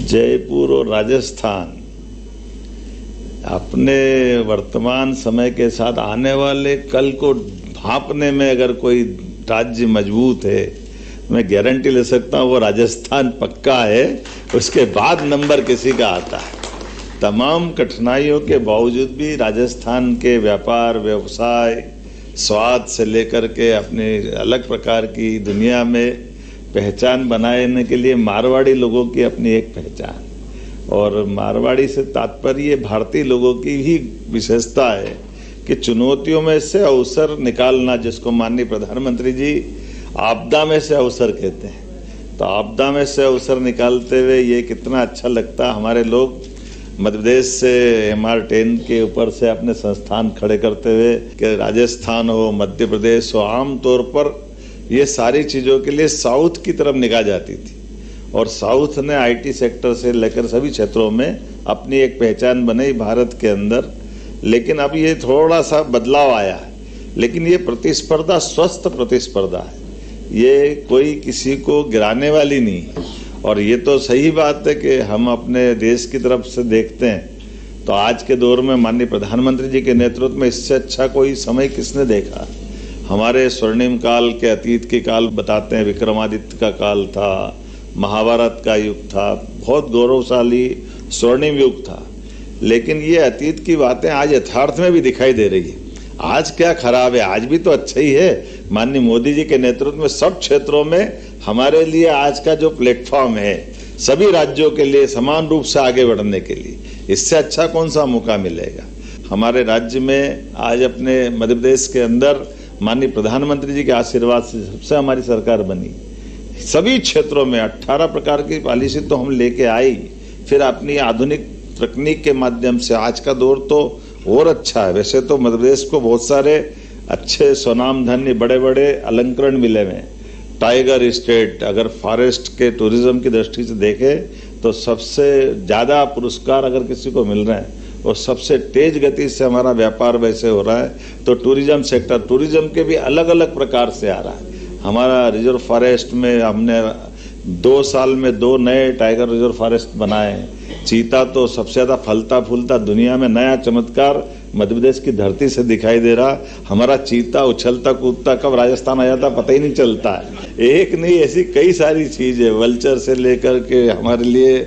जयपुर और राजस्थान अपने वर्तमान समय के साथ आने वाले कल को भांपने में अगर कोई राज्य मजबूत है, मैं गारंटी ले सकता हूँ वो राजस्थान पक्का है। उसके बाद नंबर किसी का आता है। तमाम कठिनाइयों के बावजूद भी राजस्थान के व्यापार, व्यवसाय, स्वाद से लेकर के अपने अलग प्रकार की दुनिया में पहचान बनाने के लिए मारवाड़ी लोगों की अपनी एक पहचान, और मारवाड़ी से तात्पर्य भारतीय लोगों की ही विशेषता है कि चुनौतियों में से अवसर निकालना, जिसको माननीय प्रधानमंत्री जी आपदा में से अवसर कहते हैं। तो आपदा में से अवसर निकालते हुए ये कितना अच्छा लगता। हमारे लोग मध्य प्रदेश से MR10 के ऊपर से अपने संस्थान खड़े करते हुए कि राजस्थान हो, मध्य प्रदेश हो, आम तौर पर ये सारी चीज़ों के लिए साउथ की तरफ निगाह जाती थी, और साउथ ने IT सेक्टर से लेकर सभी क्षेत्रों में अपनी एक पहचान बनाई भारत के अंदर। लेकिन अब ये थोड़ा सा बदलाव आया है, लेकिन ये प्रतिस्पर्धा स्वस्थ प्रतिस्पर्धा है, ये कोई किसी को गिराने वाली नहीं है। और ये तो सही बात है कि हम अपने देश की तरफ से देखते हैं तो आज के दौर में माननीय प्रधानमंत्री जी के नेतृत्व में इससे अच्छा कोई समय किसने देखा। हमारे स्वर्णिम काल के अतीत के काल बताते हैं, विक्रमादित्य का काल था, महाभारत का युग था, बहुत गौरवशाली स्वर्णिम युग था। लेकिन ये अतीत की बातें आज यथार्थ में भी दिखाई दे रही है। आज क्या खराब है, आज भी तो अच्छा ही है। माननीय मोदी जी के नेतृत्व में सब क्षेत्रों में हमारे लिए आज का जो प्लेटफॉर्म है, सभी राज्यों के लिए समान रूप से आगे बढ़ने के लिए, इससे अच्छा कौन सा मौका मिलेगा। हमारे राज्य में आज अपने मध्य प्रदेश के अंदर माननीय प्रधानमंत्री जी के आशीर्वाद से सबसे हमारी सरकार बनी। सभी क्षेत्रों में 18 प्रकार की पॉलिसी तो हम लेके आई, फिर अपनी आधुनिक तकनीक के माध्यम से आज का दौर तो और अच्छा है। वैसे तो मध्य प्रदेश को बहुत सारे अच्छे स्वनाम धन्य बड़े बड़े अलंकरण मिले हुए हैं। टाइगर स्टेट, अगर फॉरेस्ट के टूरिज्म की दृष्टि से देखें तो सबसे ज़्यादा पुरस्कार अगर किसी को मिल रहे हैं और सबसे तेज गति से हमारा व्यापार वैसे हो रहा है, तो टूरिज्म सेक्टर, टूरिज्म के भी अलग अलग प्रकार से आ रहा है। हमारा रिजर्व फॉरेस्ट में हमने 2 साल में 2 नए टाइगर रिजर्व फॉरेस्ट बनाए हैं। चीता तो सबसे ज़्यादा फलता फूलता दुनिया में नया चमत्कार मध्य प्रदेश की धरती से दिखाई दे रहा। हमारा चीता उछलता कूदता कब राजस्थान आ जाता पता ही नहीं चलता है। एक नहीं, ऐसी कई सारी चीज़ें, वल्चर से लेकर के हमारे लिए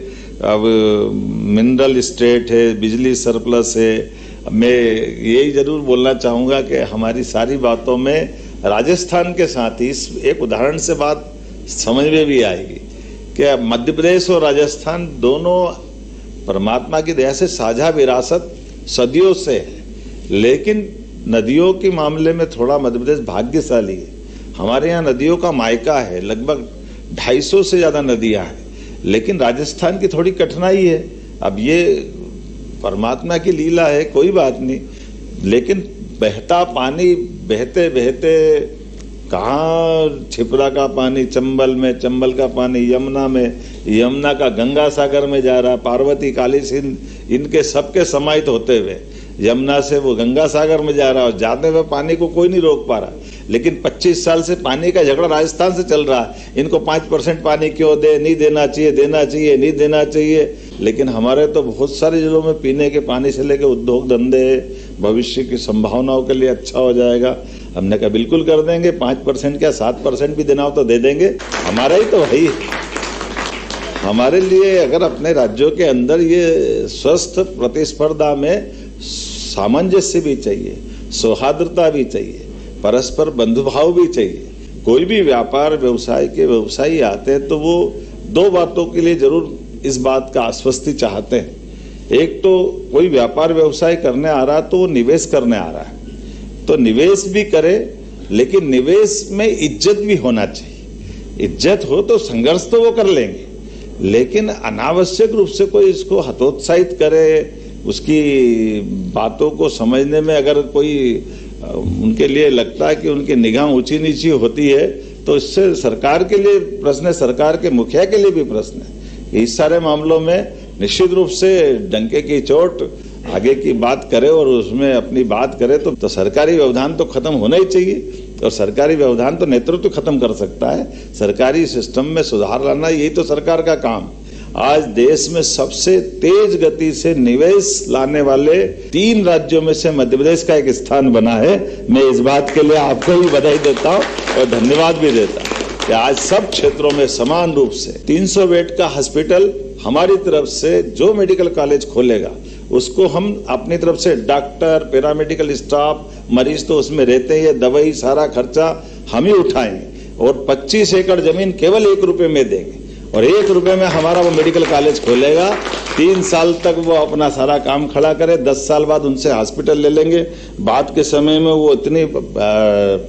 अब मिनरल स्टेट है, बिजली सरप्लस है। मैं यही जरूर बोलना चाहूँगा कि हमारी सारी बातों में राजस्थान के साथ ही इस एक उदाहरण से बात समझ में भी आएगी कि मध्य प्रदेश और राजस्थान दोनों परमात्मा की दया से साझा विरासत सदियों से है। लेकिन नदियों के मामले में थोड़ा मध्य प्रदेश भाग्यशाली है। हमारे यहाँ नदियों का मायका है, लगभग 250 से ज़्यादा नदियाँ हैं। लेकिन राजस्थान की थोड़ी कठिनाई है। अब ये परमात्मा की लीला है, कोई बात नहीं। लेकिन बहता पानी बहते बहते कहाँ छिपरा का पानी चंबल में, चंबल का पानी यमुना में, यमुना का गंगा सागर में जा रहा, पार्वती, काली सिंध, इनके सबके समाहित होते हुए यमुना से वो गंगा सागर में जा रहा, और जाते हुए पानी को कोई नहीं रोक पा रहा। लेकिन 25 साल से पानी का झगड़ा राजस्थान से चल रहा है। इनको 5% पानी क्यों दे, नहीं देना चाहिए, देना चाहिए, नहीं देना चाहिए। लेकिन हमारे तो बहुत सारे जिलों में पीने के पानी से लेकर उद्योग धंधे, भविष्य की संभावनाओं के लिए अच्छा हो जाएगा। हमने कहा बिल्कुल कर देंगे, 5% क्या 7% भी देना हो तो दे देंगे। हमारा ही तो भाई, हमारे लिए अगर अपने राज्यों के अंदर ये स्वस्थ प्रतिस्पर्धा में सामंजस्य भी चाहिए, सौहार्दता भी चाहिए, परस्पर बंधुभाव भी चाहिए। कोई भी व्यापार व्यवसाय के व्यवसायी आते हैं तो वो 2 बातों के लिए जरूर इस बात का आश्वस्ति चाहते हैं। एक तो कोई व्यापार व्यवसाय करने आ रहा तो वो निवेश करने आ रहा है, तो निवेश भी करे, लेकिन निवेश में इज्जत भी होना चाहिए। इज्जत हो तो संघर्ष तो वो कर लेंगे, लेकिन अनावश्यक रूप से कोई इसको हतोत्साहित करे, उसकी बातों को समझने में अगर कोई उनके लिए लगता है कि उनकी निगाह ऊंची नीची होती है, तो इससे सरकार के लिए प्रश्न है, सरकार के मुखिया के लिए भी प्रश्न है। इस सारे मामलों में निश्चित रूप से डंके की चोट आगे की बात करे और उसमें अपनी बात करे तो सरकारी व्यवधान तो खत्म होना ही चाहिए, और सरकारी व्यवधान तो नेतृत्व खत्म कर सकता है। सरकारी सिस्टम में सुधार लाना यही तो सरकार का काम। आज देश में सबसे तेज गति से निवेश लाने वाले 3 राज्यों में से मध्य प्रदेश का एक स्थान बना है। मैं इस बात के लिए आपको भी बधाई देता हूं और धन्यवाद भी देता हूं कि आज सब क्षेत्रों में समान रूप से 300 बेड का हॉस्पिटल हमारी तरफ से जो मेडिकल कॉलेज खोलेगा उसको हम अपनी तरफ से डॉक्टर, पैरामेडिकल स्टाफ, मरीज तो उसमें रहते हैं, दवाई सारा खर्चा हम ही उठाएंगे और 25 एकड़ जमीन केवल 1 रुपए में देंगे और 1 रुपए में हमारा वो मेडिकल कॉलेज खोलेगा। 3 साल तक वो अपना सारा काम खड़ा करे, 10 साल बाद उनसे हॉस्पिटल ले लेंगे। बाद के समय में वो इतनी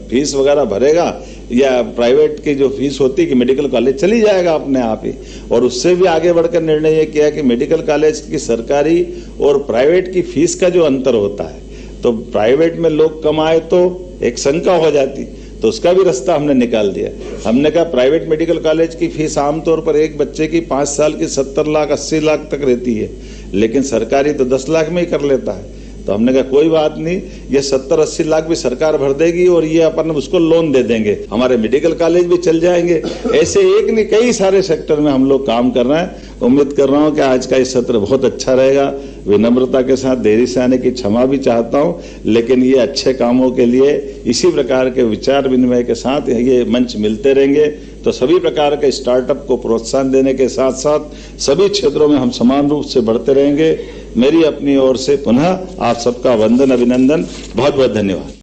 फीस वगैरह भरेगा या प्राइवेट की जो फीस होती है कि मेडिकल कॉलेज चली जाएगा अपने आप ही। और उससे भी आगे बढ़कर निर्णय ये किया कि मेडिकल कॉलेज की सरकारी और प्राइवेट की फीस का जो अंतर होता है, तो प्राइवेट में लोग कम आए तो एक शंका हो जाती, तो उसका भी रास्ता हमने निकाल दिया। हमने कहा प्राइवेट मेडिकल कॉलेज की फीस आमतौर पर एक बच्चे की 5 साल की 70 लाख 80 लाख तक रहती है, लेकिन सरकारी तो 10 लाख में ही कर लेता है। तो हमने कहा कोई बात नहीं, ये 70-80 लाख भी सरकार भर देगी और ये अपन उसको लोन दे देंगे, हमारे मेडिकल कॉलेज भी चल जाएंगे। ऐसे एक नहीं कई सारे सेक्टर में हम लोग काम कर रहे हैं। उम्मीद कर रहा हूं कि आज का ये सत्र बहुत अच्छा रहेगा। विनम्रता के साथ देरी से आने की क्षमा भी चाहता हूं, लेकिन ये अच्छे कामों के लिए इसी प्रकार के विचार विनिमय के साथ ये मंच मिलते रहेंगे। तो सभी प्रकार के स्टार्टअप को प्रोत्साहन देने के साथ साथ सभी क्षेत्रों में हम समान रूप से बढ़ते रहेंगे। मेरी अपनी ओर से पुनः आप सबका वंदन, अभिनंदन, बहुत बहुत धन्यवाद।